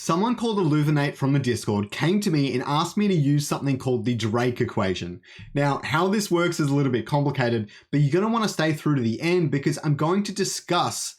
Someone called Illuvinate from the Discord came to me and asked me to use something called the Drake equation. Now, how this works is a little bit complicated, but you're going to want to stay through to the end because I'm going to discuss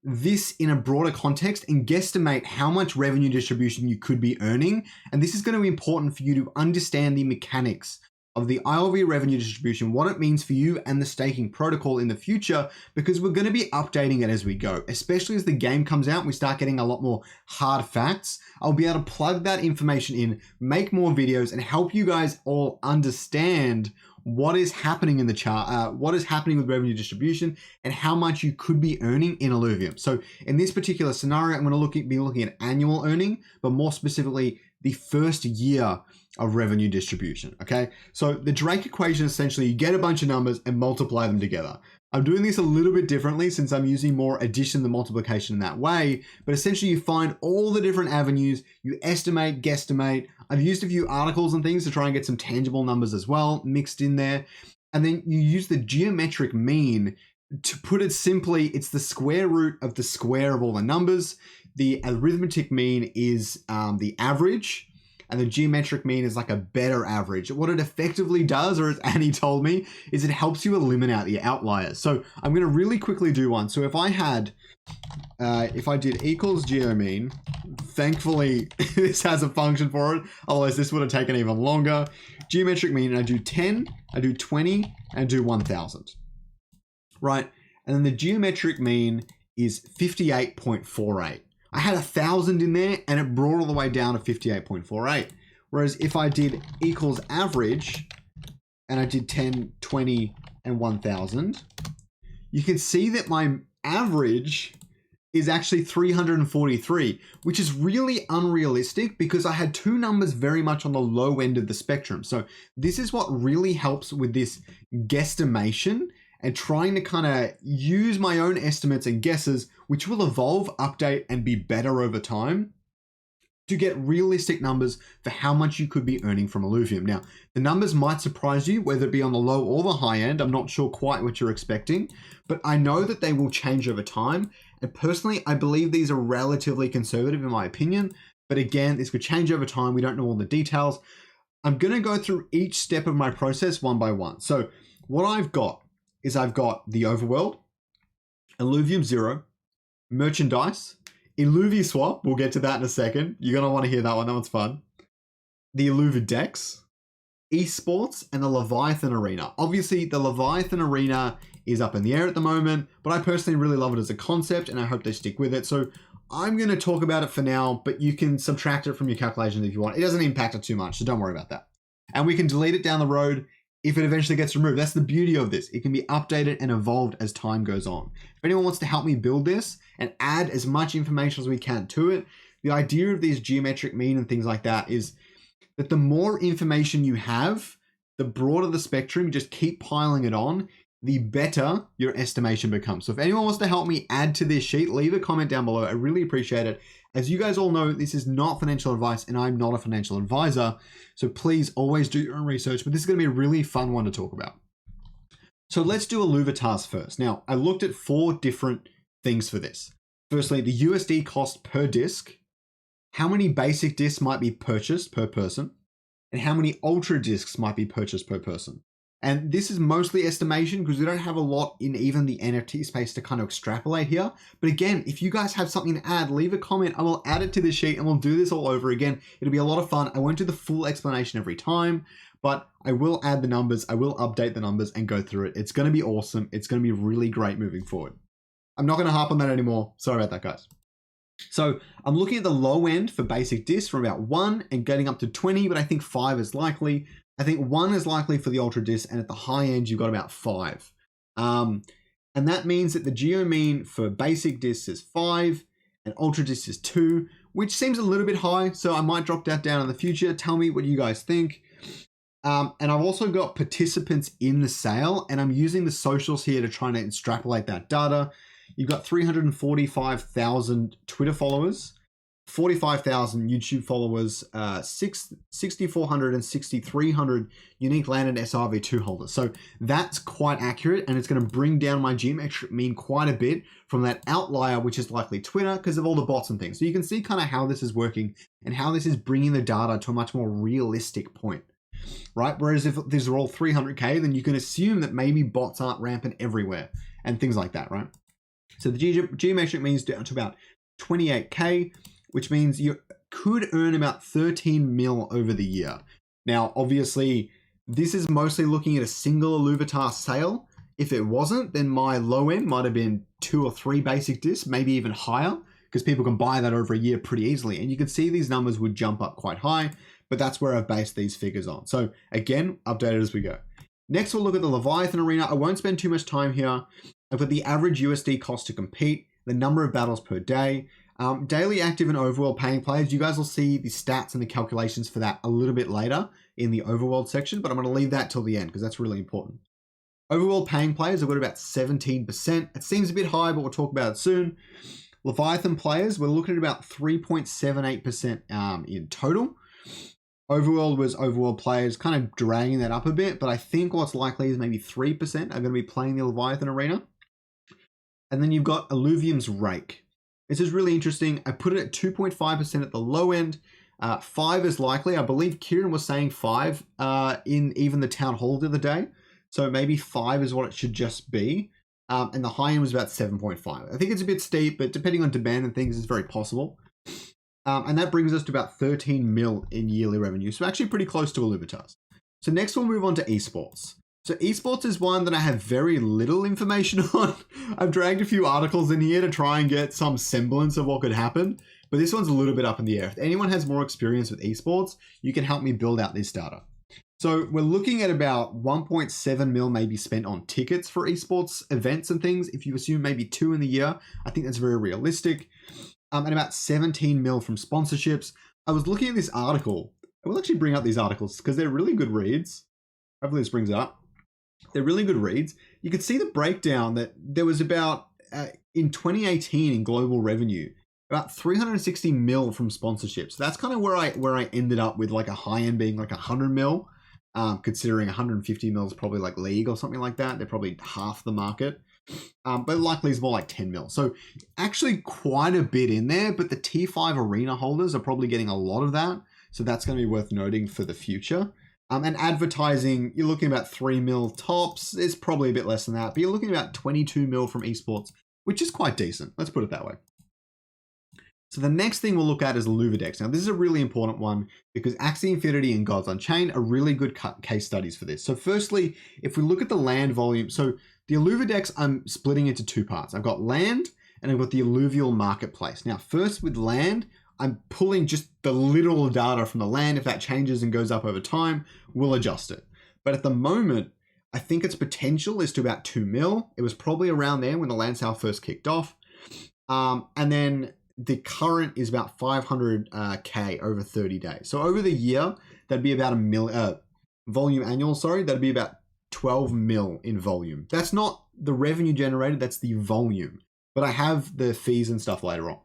this in a broader context and guesstimate how much revenue distribution you could be earning. And this is going to be important for you to understand the mechanics of the ILV revenue distribution, what it means for you and the staking protocol in the future, because we're going to be updating it as we go, especially as the game comes out and we start getting a lot more hard facts. I'll be able to plug that information in, make more videos, and help you guys all understand what is happening in the chart, what is happening with revenue distribution, and how much you could be earning in Illuvium. So in this particular scenario, I'm going to be looking at annual earning, but more specifically, the first year of revenue distribution, okay? So the Drake equation, essentially, you get a bunch of numbers and multiply them together. I'm doing this a little bit differently since I'm using more addition than multiplication in that way, but essentially you find all the different avenues, you estimate, guesstimate. I've used a few articles and things to try and get some tangible numbers as well mixed in there. And then you use the geometric mean. To put it simply, it's the square root of the square of all the numbers. The arithmetic mean is the average, and the geometric mean is like a better average. What it effectively does, or as Annie told me, is it helps you eliminate the outliers. So I'm going to really quickly do one. So if I had, if I did equals geomean, thankfully this has a function for it. Otherwise this would have taken even longer. Geometric mean, and I do 10, I do 20, and I do 1000. Right? And then the geometric mean is 58.48. I had 1,000 in there and it brought all the way down to 58.48. Whereas if I did equals average and I did 10, 20, and 1,000, you can see that my average is actually 343, which is really unrealistic because I had two numbers very much on the low end of the spectrum. So this is what really helps with this guesstimation and trying to kind of use my own estimates and guesses, which will evolve, update, and be better over time to get realistic numbers for how much you could be earning from Illuvium. Now, the numbers might surprise you, whether it be on the low or the high end. I'm not sure quite what you're expecting, but I know that they will change over time. And personally, I believe these are relatively conservative in my opinion. But again, this could change over time. We don't know all the details. I'm going to go through each step of my process one by one. So what I've got is I've got the Overworld, Illuvium Zero, merchandise, IlluviSwap, we'll get to that in a second. You're going to want to hear that one, that one's fun. The IlluviDex, Esports, and the Leviathan Arena. Obviously, the Leviathan Arena is up in the air at the moment, but I personally really love it as a concept, and I hope they stick with it. So I'm going to talk about it for now, but you can subtract it from your calculations if you want. It doesn't impact it too much, so don't worry about that. And we can delete it down the road if it eventually gets removed. That's the beauty of this. It can be updated and evolved as time goes on. If anyone wants to help me build this and add as much information as we can to it, the idea of these geometric mean and things like that is that the more information you have, the broader the spectrum, you just keep piling it on, the better your estimation becomes. So if anyone wants to help me add to this sheet, leave a comment down below. I really appreciate it. As you guys all know, this is not financial advice and I'm not a financial advisor. So please always do your own research, but this is going to be a really fun one to talk about. So let's do Illuvitars first. Now, I looked at 4 different things for this. Firstly, the USD cost per disc, how many basic discs might be purchased per person, and how many ultra discs might be purchased per person. And this is mostly estimation because we don't have a lot in even the NFT space to kind of extrapolate here. But again, if you guys have something to add, leave a comment. I will add it to the sheet and we'll do this all over again. It'll be a lot of fun. I won't do the full explanation every time, but I will add the numbers. I will update the numbers and go through it. It's going to be awesome. It's going to be really great moving forward. I'm not going to harp on that anymore. Sorry about that, guys. So I'm looking at the low end for basic discs from about 1 and getting up to 20, but I think 5 is likely. I think 1 is likely for the ultra disc, and at the high end, you've got about 5. And that means that the geo mean for basic discs is 5 and ultra disc is 2, which seems a little bit high. So I might drop that down in the future. Tell me what you guys think. And I've also got participants in the sale, and I'm using the socials here to try and extrapolate that data. You've got 345,000 Twitter followers, 45,000 YouTube followers, 6,400 and 6,300 unique landed SRV2 holders. So that's quite accurate, and it's going to bring down my geometric mean quite a bit from that outlier, which is likely Twitter because of all the bots and things. So you can see kind of how this is working and how this is bringing the data to a much more realistic point, right? Whereas if these are all 300K, then you can assume that maybe bots aren't rampant everywhere and things like that, right? So the geometric mean is down to about 28K, which means you could earn about 13 mil over the year. Now, obviously, this is mostly looking at a single Illuvitar sale. If it wasn't, then my low end might have been 2 or 3 basic discs, maybe even higher, because people can buy that over a year pretty easily. And you can see these numbers would jump up quite high, but that's where I've based these figures on. So again, updated as we go. Next, we'll look at the Leviathan Arena. I won't spend too much time here. I've got the average USD cost to compete, the number of battles per day, daily active and overworld paying players. You guys will see the stats and the calculations for that a little bit later in the overworld section, but I'm going to leave that till the end because that's really important. Overworld paying players, I've got about 17%. It seems a bit high, but we'll talk about it soon. Leviathan players, we're looking at about 3.78% in total. Overworld was overworld players, kind of dragging that up a bit, but I think what's likely is maybe 3% are going to be playing the Leviathan Arena. And then you've got Illuvium's rake. This is really interesting. I put it at 2.5% at the low end. 5 is likely. I believe Kieran was saying 5 in even the town hall the other day. So maybe 5 is what it should just be. And the high end was about 7.5. I think it's a bit steep, but depending on demand and things, it's very possible. And that brings us to about 13 mil in yearly revenue. So actually pretty close to Illuvitar's. So next we'll move on to esports. So esports is one that I have very little information on. I've dragged a few articles in here to try and get some semblance of what could happen, but this one's a little bit up in the air. If anyone has more experience with esports, you can help me build out this data. So we're looking at about 1.7 mil maybe spent on tickets for esports events and things. If you assume maybe 2 in the year, I think that's very realistic. And about 17 mil from sponsorships. I was looking at this article. I will actually bring up these articles because they're really good reads. Hopefully this brings it up. They're really good reads. You can see the breakdown that there was about, in 2018 in global revenue, about 360 mil from sponsorships. So that's kind of where I ended up with like a high end being like 100 mil, considering 150 mil is probably like league or something like that. They're probably half the market, but likely it's more like 10 mil. So actually quite a bit in there, but the T5 arena holders are probably getting a lot of that. So that's going to be worth noting for the future. And advertising, you're looking at about 3 mil tops. It's probably a bit less than that, but you're looking at about 22 mil from esports, which is quite decent. Let's put it that way. So the next thing we'll look at is IlluviDex. Now, this is a really important one because Axie Infinity and Gods Unchained are really good case studies for this. So firstly, if we look at the land volume, so the IlluviDex, I'm splitting into 2 parts. I've got land and I've got the alluvial marketplace. Now, first with land, I'm pulling just the literal data from the land. If that changes and goes up over time, we'll adjust it. But at the moment, I think its potential is to about 2 mil. It was probably around there when the land sale first kicked off. And then the current is about 500K over 30 days. So over the year, that'd be about volume annual, that'd be about 12 mil in volume. That's not the revenue generated, that's the volume. But I have the fees and stuff later on.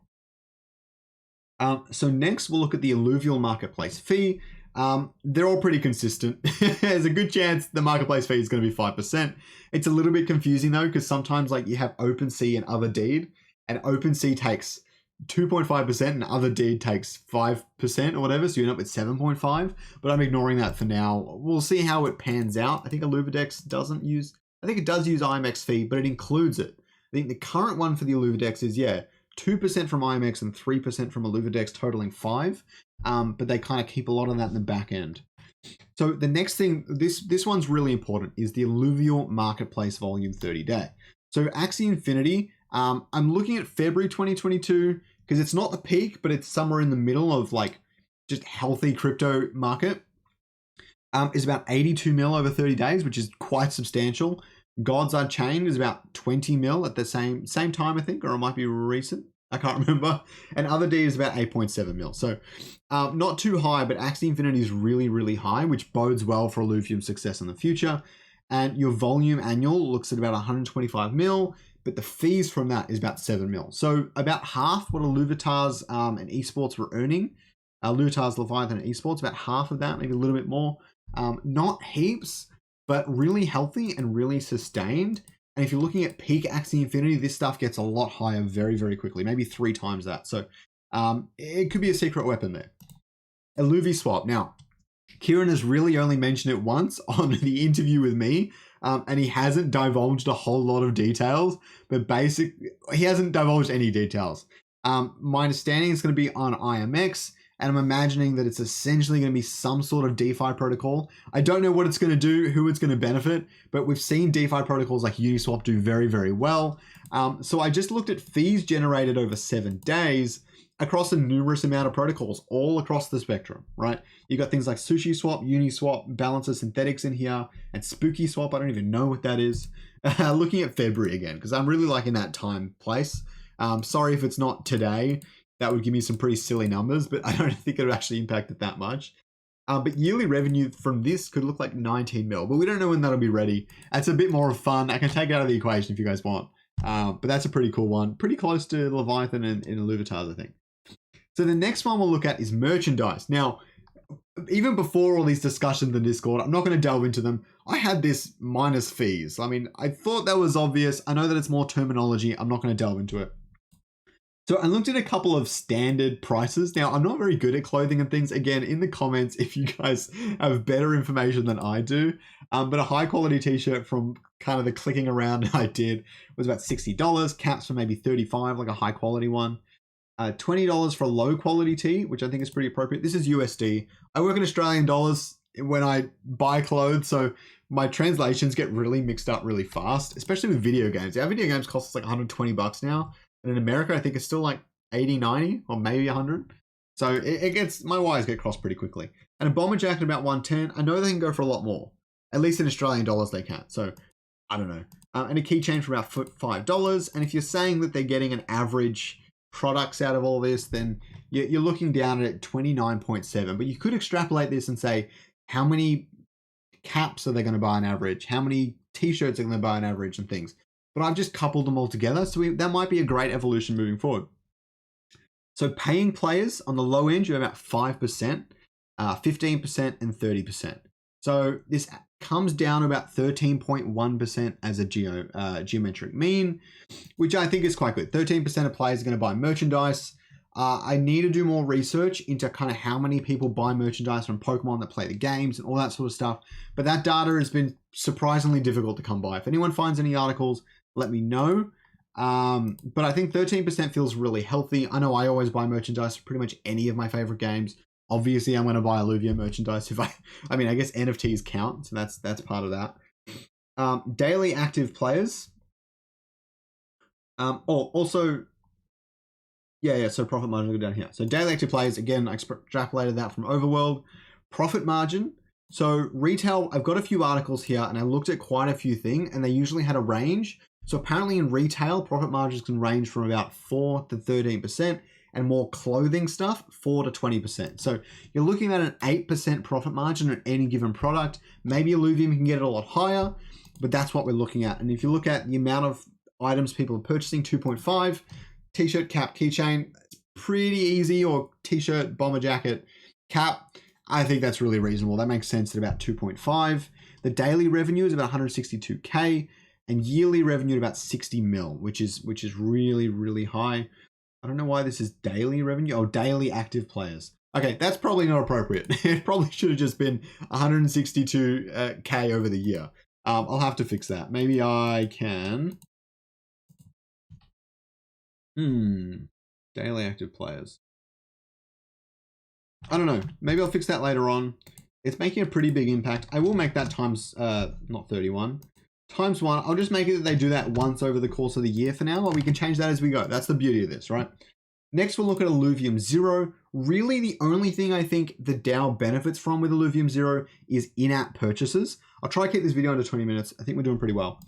So next we'll look at the alluvial marketplace fee. They're all pretty consistent. There's a good chance the marketplace fee is going to be 5%. It's a little bit confusing though, because sometimes like you have OpenSea and Other Deed, and OpenSea takes 2.5% and Other Deed takes 5% or whatever, so you end up with 7.5. But I'm ignoring that for now. We'll see how it pans out. I think IlluviDex doesn't use, I think it does use IMX fee, but it includes it. I think the current one for the IlluviDex is 2% from IMX and 3% from IlluviDex, totaling 5%. But they kind of keep a lot of that in the back end. So the next thing, this one's really important, is the alluvial marketplace volume 30-day. So Axie Infinity, I'm looking at February 2022 because it's not the peak, but it's somewhere in the middle of like just healthy crypto market. Is about 82 mil over 30 days, which is quite substantial. Gods Unchained is about 20 mil at the same time, I think, or it might be recent. I can't remember. And Other D is about 8.7 mil. So not too high, but Axie Infinity is really, really high, which bodes well for Illuvium's success in the future. And your volume annual looks at about 125 mil. but the fees from that is about 7 mil. So about half what Illuvitar's and Esports were earning. Illuvitar's, Leviathan, and Esports, about half of that, maybe a little bit more. Not heaps, but really healthy and really sustained. And if you're looking at peak Axie Infinity, this stuff gets a lot higher very, very quickly, maybe 3 times that. So it could be a secret weapon there. IlluviSwap. Now, Kieran has really only mentioned it once on the interview with me, and he hasn't divulged a whole lot of details, but he hasn't divulged any details. My understanding is going to be on IMX, and I'm imagining that it's essentially going to be some sort of DeFi protocol. I don't know what it's going to do, who it's going to benefit, but we've seen DeFi protocols like Uniswap do very, very well. So I just looked at fees generated over 7 days across a numerous amount of protocols all across the spectrum, right? You got things like SushiSwap, Uniswap, Balancer Synthetics in here, and SpookySwap. I don't even know what that is. Looking at February again, because I'm really liking that time place. Sorry if it's not today. That would give me some pretty silly numbers, but I don't think it would actually impact it that much. But yearly revenue from this could look like 19 mil, but we don't know when that'll be ready. That's a bit more fun. I can take it out of the equation if you guys want. But that's a pretty cool one. Pretty close to Leviathan and Illuvitar, I think. So the next one we'll look at is merchandise. Now, even before all these discussions in Discord, I'm not going to delve into them. I had this minus fees. I mean, I thought that was obvious. I know that it's more terminology. I'm not going to delve into it. So I looked at a couple of standard prices. Now, I'm not very good at clothing and things. Again, in the comments, if you guys have better information than I do. But a high quality t-shirt from kind of the clicking around I did was about $60. Caps for maybe $35, like a high quality one. $20 for a low quality tee, which I think is pretty appropriate. This is USD. I work in Australian dollars when I buy clothes, so my translations get really mixed up really fast, especially with video games. Our video games cost us like $120 now. And in America, I think it's still like 80, 90, or maybe 100. So it gets, my wires get crossed pretty quickly. And a bomber jacket about 110. I know they can go for a lot more. At least in Australian dollars they can. So I don't know. And a keychain for about $5. And if you're saying that they're getting an average products out of all this, then you're looking down at 29.7. But you could extrapolate this and say, how many caps are they going to buy on average? How many t-shirts are they going to buy on average and things? But I've just coupled them all together. So that might be a great evolution moving forward. So paying players on the low end, you have about 5%, 15% and 30%. So this comes down about 13.1% as a geometric mean, which I think is quite good. 13% of players are going to buy merchandise. I need to do more research into kind of how many people buy merchandise from Pokemon that play the games and all that sort of stuff. But that data has been surprisingly difficult to come by. If anyone finds any articles, let me know. But I think 13% feels really healthy. I know I always buy merchandise for pretty much any of my favorite games. Obviously, I'm going to buy Illuvium merchandise if I mean, I guess NFTs count, so that's part of that. Daily active players. Also, yeah. So profit margin will go down here. So daily active players, again, I extrapolated that from Overworld. Profit margin. So retail, I've got a few articles here, and I looked at quite a few things, and they usually had a range. So apparently in retail, profit margins can range from about 4 to 13%. And more clothing stuff, 4 to 20%. So you're looking at an 8% profit margin on any given product. Maybe Illuvium can get it a lot higher, but that's what we're looking at. And if you look at the amount of items people are purchasing, 2.5, t-shirt, cap, keychain, it's pretty easy, or t-shirt, bomber jacket, cap, I think that's really reasonable. That makes sense at about 2.5. The daily revenue is about 162K, and yearly revenue at about 60 mil, which is really, really high. I don't know why this is daily revenue. Oh, daily active players. Okay, that's probably not appropriate. It probably should have just been 162K over the year. I'll have to fix that. Maybe I can. Daily active players. I don't know. Maybe I'll fix that later on. It's making a pretty big impact. I will make that times, not 31. Times 1, I'll just make it that they do that once over the course of the year for now, but we can change that as we go. That's the beauty of this, right? Next, we'll look at Illuvium Zero. Really, the only thing I think the DAO benefits from with Illuvium Zero is in-app purchases. I'll try to keep this video under 20 minutes. I think we're doing pretty well.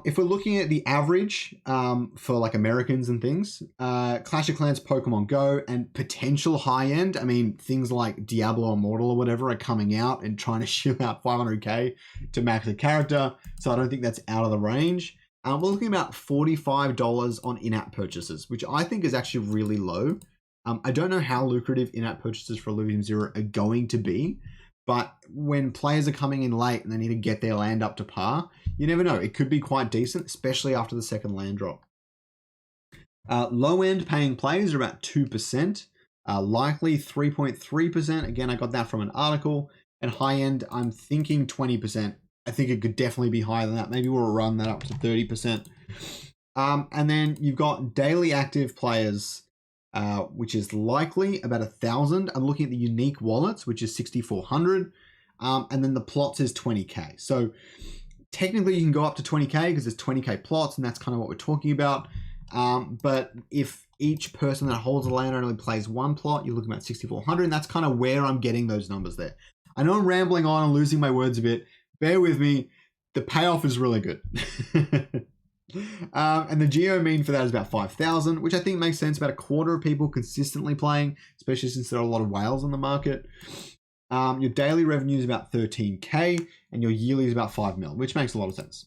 If we're looking at the average for like Americans and things, Clash of Clans, Pokemon Go, and potential high end, I mean, things like Diablo Immortal or whatever are coming out and trying to shill out 500K to max a character. So I don't think that's out of the range. we're looking at about $45 on in-app purchases, which I think is actually really low. I don't know how lucrative in-app purchases for Illuvium Zero are going to be, but when players are coming in late and they need to get their land up to par, you never know. It could be quite decent, especially after the second land drop. Low-end paying players are about 2%, likely 3.3%. Again, I got that from an article. And high-end, I'm thinking 20%. I think it could definitely be higher than that. Maybe we'll run that up to 30%. And then you've got daily active players, which is likely about 1,000. I'm looking at the unique wallets, which is 6,400. And then the plots is 20K. So technically you can go up to 20K because there's 20K plots, and that's kind of what we're talking about. But if each person that holds a land only plays one plot, you're looking at 6,400, and that's kind of where I'm getting those numbers there. I know I'm rambling on and losing my words a bit. Bear with me. The payoff is really good. And the geo mean for that is about 5,000, which I think makes sense. About a quarter of people consistently playing, especially since there are a lot of whales on the market. Your daily revenue is about 13K, and your yearly is about 5 mil, which makes a lot of sense.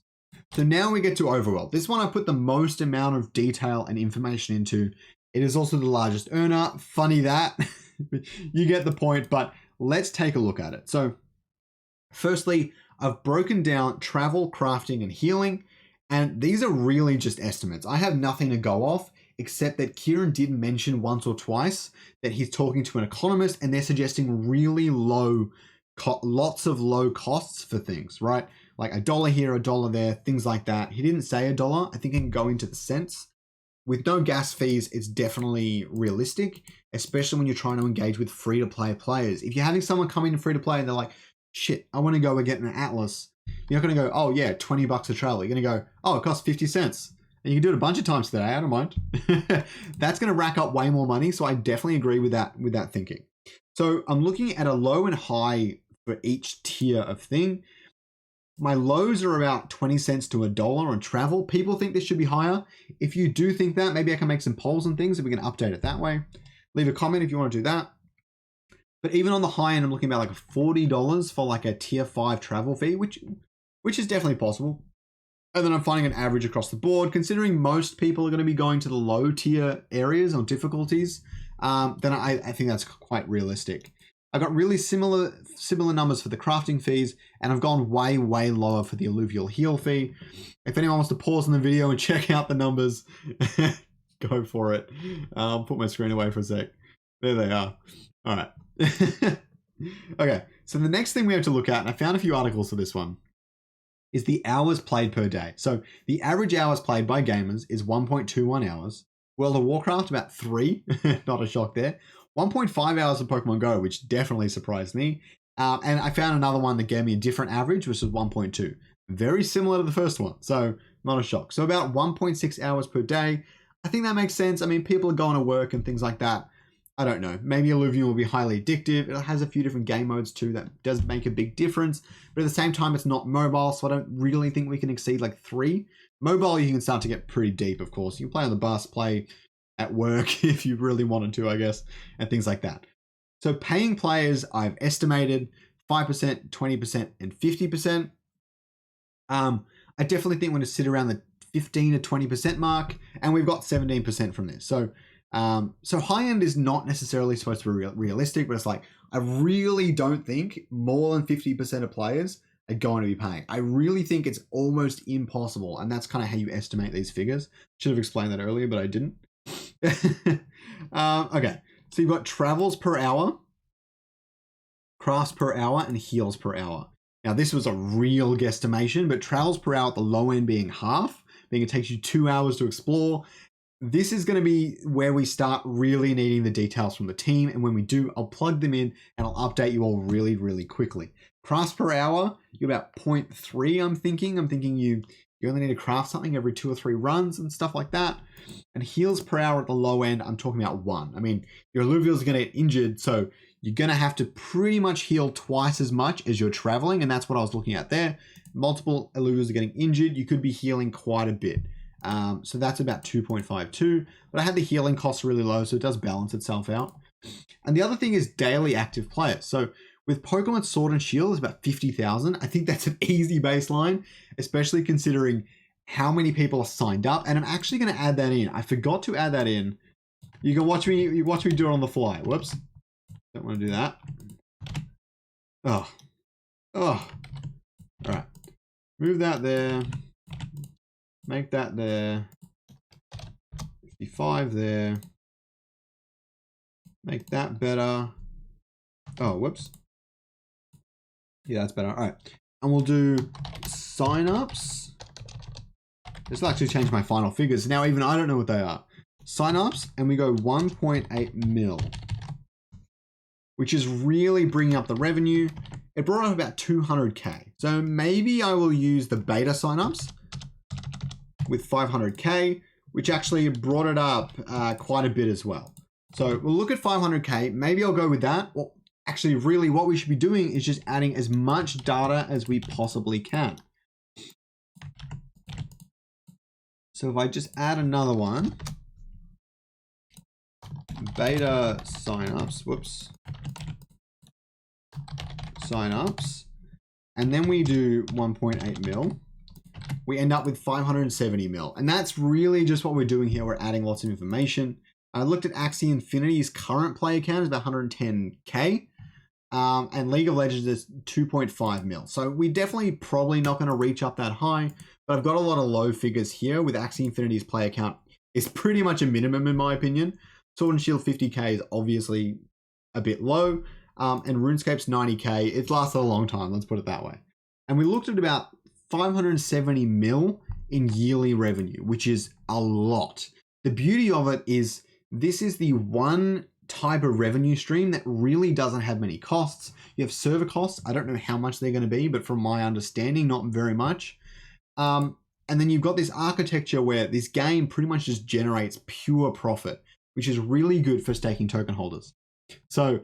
So now we get to Overworld. This one I put the most amount of detail and information into. It is also the largest earner. Funny that. You get the point, but let's take a look at it. So firstly, I've broken down travel, crafting, and healing, and these are really just estimates. I have nothing to go off, except that Kieran did mention once or twice that he's talking to an economist, and they're suggesting really low, lots of low costs for things, right? Like $1 here, $1 there, things like that. He didn't say $1. I think it can go into the cents. With no gas fees, it's definitely realistic, especially when you're trying to engage with free-to-play players. If you're having someone come in free-to-play and they're like, shit, I want to go and get an Atlas, you're not going to go, oh yeah, $20 a travel. You're going to go, oh, it costs 50 cents. And you can do it a bunch of times today, I don't mind. That's going to rack up way more money, so I definitely agree with that thinking. So I'm looking at a low and high for each tier of thing. My lows are about 20 cents to $1 on travel. People think this should be higher. If you do think that, maybe I can make some polls and things and we can update it that way. Leave a comment if you want to do that. But even on the high end, I'm looking about like $40 for like a tier 5 travel fee, which is definitely possible. And then I'm finding an average across the board. Considering most people are going to be going to the low tier areas or difficulties, then I think that's quite realistic. I got really similar numbers for the crafting fees, and I've gone way, way lower for the alluvial heal fee. If anyone wants to pause on the video and check out the numbers, go for it. I'll put my screen away for a sec. There they are. All right. Okay, so the next thing we have to look at, and I found a few articles for this one, is the hours played per day. So the average hours played by gamers is 1.21 hours. World of Warcraft, about 3. Not a shock there. 1.5 hours of Pokemon Go, which definitely surprised me. And I found another one that gave me a different average, which was 1.2. Very similar to the first one, so not a shock. So about 1.6 hours per day. I think that makes sense. I mean, people are going to work and things like that. I don't know. Maybe Illuvium will be highly addictive. It has a few different game modes too that does make a big difference. But at the same time, it's not mobile, so I don't really think we can exceed like 3. Mobile, you can start to get pretty deep, of course. You can play on the bus, play at work if you really wanted to, I guess, and things like that. So paying players, I've estimated 5%, 20%, and 50%. I definitely think we're going to sit around the 15 to 20% mark, and we've got 17% from this. So high end is not necessarily supposed to be realistic, but it's like, I really don't think more than 50% of players are going to be paying. I really think it's almost impossible, and that's kind of how you estimate these figures. Should have explained that earlier, but I didn't. Okay, so you've got travels per hour, crafts per hour, and heals per hour. Now this was a real guesstimation, but travels per hour at the low end being half, being it takes you 2 hours to explore. This is going to be where we start really needing the details from the team, and when we do, I'll plug them in and I'll update you all really, really quickly. Crafts per hour, you're about 0.3, I'm thinking you only need to craft something every 2 or 3 runs and stuff like that. And heals per hour at the low end, I'm talking about 1. I mean, your alluvials are going to get injured, so you're going to have to pretty much heal twice as much as you're traveling, and that's what I was looking at there. Multiple alluvials are getting injured, you could be healing quite a bit. So that's about 2.52, but I had the healing costs really low, so it does balance itself out. And the other thing is daily active players. So with Pokemon Sword and Shield, it's about 50,000. I think that's an easy baseline, especially considering how many people are signed up. And I'm actually going to add that in. I forgot to add that in. You can watch me do it on the fly. Whoops. Don't want to do that. Oh. All right. Move that there. Make that there. 55 there. Make that better. Oh, whoops. Yeah, that's better. All right. And we'll do signups. This will actually change my final figures. Now, even I don't know what they are. Signups, and we go 1.8 mil, which is really bringing up the revenue. It brought up about 200K. So maybe I will use the beta signups with 500K, which actually brought it up quite a bit as well. So we'll look at 500K. Maybe I'll go with that. Well, actually, really what we should be doing is just adding as much data as we possibly can. So if I just add another one, beta signups, whoops, signups, and then we do 1.8 mil, we end up with 570 mil. And that's really just what we're doing here. We're adding lots of information. I looked at Axie Infinity's current player count is about 110K. And League of Legends is 2.5 mil. So we definitely probably not going to reach up that high, but I've got a lot of low figures here with Axie Infinity's player count is pretty much a minimum in my opinion. Sword and Shield 50K is obviously a bit low. And RuneScape's 90K. It's lasted a long time, let's put it that way. And we looked at about 570 mil in yearly revenue, which is a lot. The beauty of it is this is the one type of revenue stream that really doesn't have many costs. You have server costs. I don't know how much they're going to be, but from my understanding, not very much. And then you've got this architecture where this game pretty much just generates pure profit, which is really good for staking token holders. So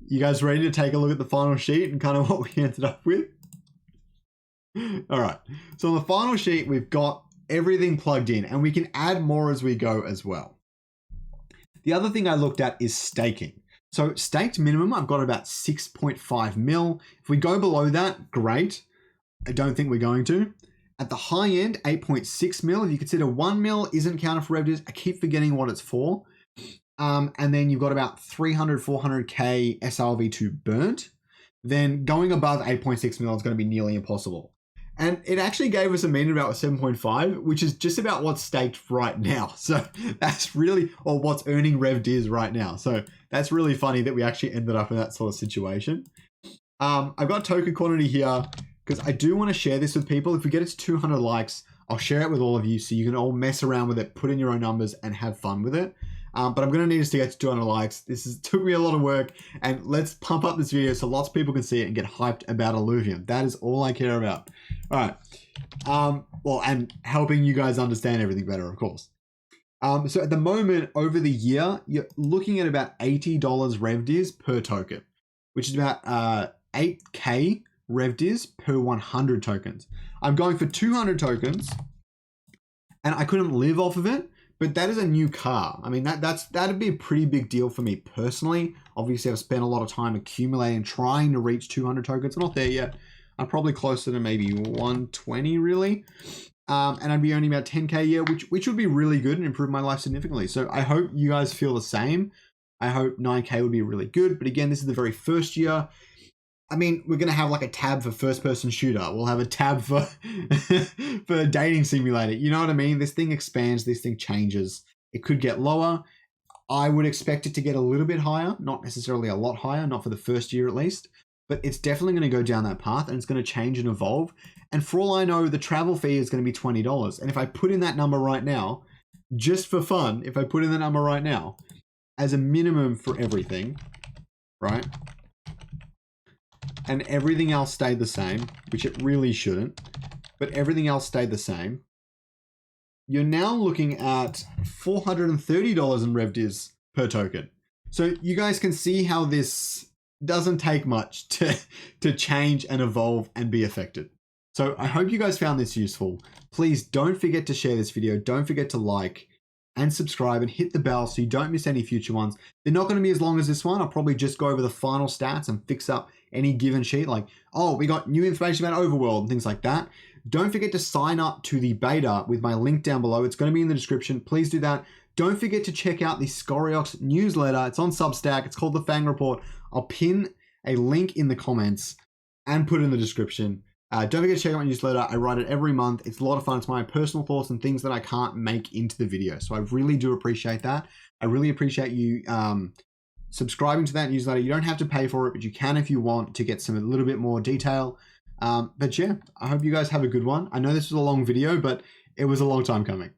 you guys ready to take a look at the final sheet and kind of what we ended up with? All right. So on the final sheet, we've got everything plugged in and we can add more as we go as well. The other thing I looked at is staking. So staked minimum, I've got about 6.5 mil. If we go below that, great. I don't think we're going to. At the high end, 8.6 mil. If you consider 1 mil isn't counted for revenues, I keep forgetting what it's for. And then you've got about 300, 400K SRV2 burnt. Then going above 8.6 mil is going to be nearly impossible. And it actually gave us a mean of about 7.5, which is just about what's staked right now. So that's really, or what's earning RevDiz right now. So that's really funny that we actually ended up in that sort of situation. I've got token quantity here because I do want to share this with people. If we get it to 200 likes, I'll share it with all of you so you can all mess around with it, put in your own numbers and have fun with it. But I'm going to need us to get to 200 likes. Took me a lot of work, and let's pump up this video so lots of people can see it and get hyped about Illuvium. That is all I care about. All right. Well, and helping you guys understand everything better, of course. So at the moment, over the year, you're looking at about $80 RevDiz per token, which is about 8K RevDiz per 100 tokens. I'm going for 200 tokens, and I couldn't live off of it. But that is a new car. I mean, that'd be a pretty big deal for me personally. Obviously, I've spent a lot of time accumulating, trying to reach 200 tokens. I'm not there yet. I'm probably closer to maybe 120 really. And I'd be earning about 10K a year, which would be really good and improve my life significantly. So I hope you guys feel the same. I hope 9K would be really good. But again, this is the very first year. I mean, we're going to have like a tab for first-person shooter. We'll have a tab for for dating simulator. You know what I mean? This thing expands. This thing changes. It could get lower. I would expect it to get a little bit higher, not necessarily a lot higher, not for the first year at least. But it's definitely going to go down that path, and it's going to change and evolve. And for all I know, the travel fee is going to be $20. And if I put in that number right now, just for fun, if I put in the number right now, as a minimum for everything, right? And everything else stayed the same, which it really shouldn't, but everything else stayed the same. You're now looking at $430 in RevDiz per token. So you guys can see how this doesn't take much to change and evolve and be affected. So I hope you guys found this useful. Please don't forget to share this video. Don't forget to like and subscribe and hit the bell so you don't miss any future ones. They're not going to be as long as this one. I'll probably just go over the final stats and fix up any given sheet like, oh, we got new information about Overworld and things like that. Don't forget to sign up to the beta with my link down below. It's going to be in the description. Please do that. Don't forget to check out the Scoriox newsletter. It's on Substack. It's called the Fang Report. I'll pin a link in the comments and put it in the description. Don't forget to check out my newsletter. I write it every month. It's a lot of fun. It's my personal thoughts and things that I can't make into the video. So I really do appreciate that. I really appreciate you subscribing to that newsletter. You don't have to pay for it, but you can if you want to get a little bit more detail. But yeah, I hope you guys have a good one. I know this was a long video, but it was a long time coming.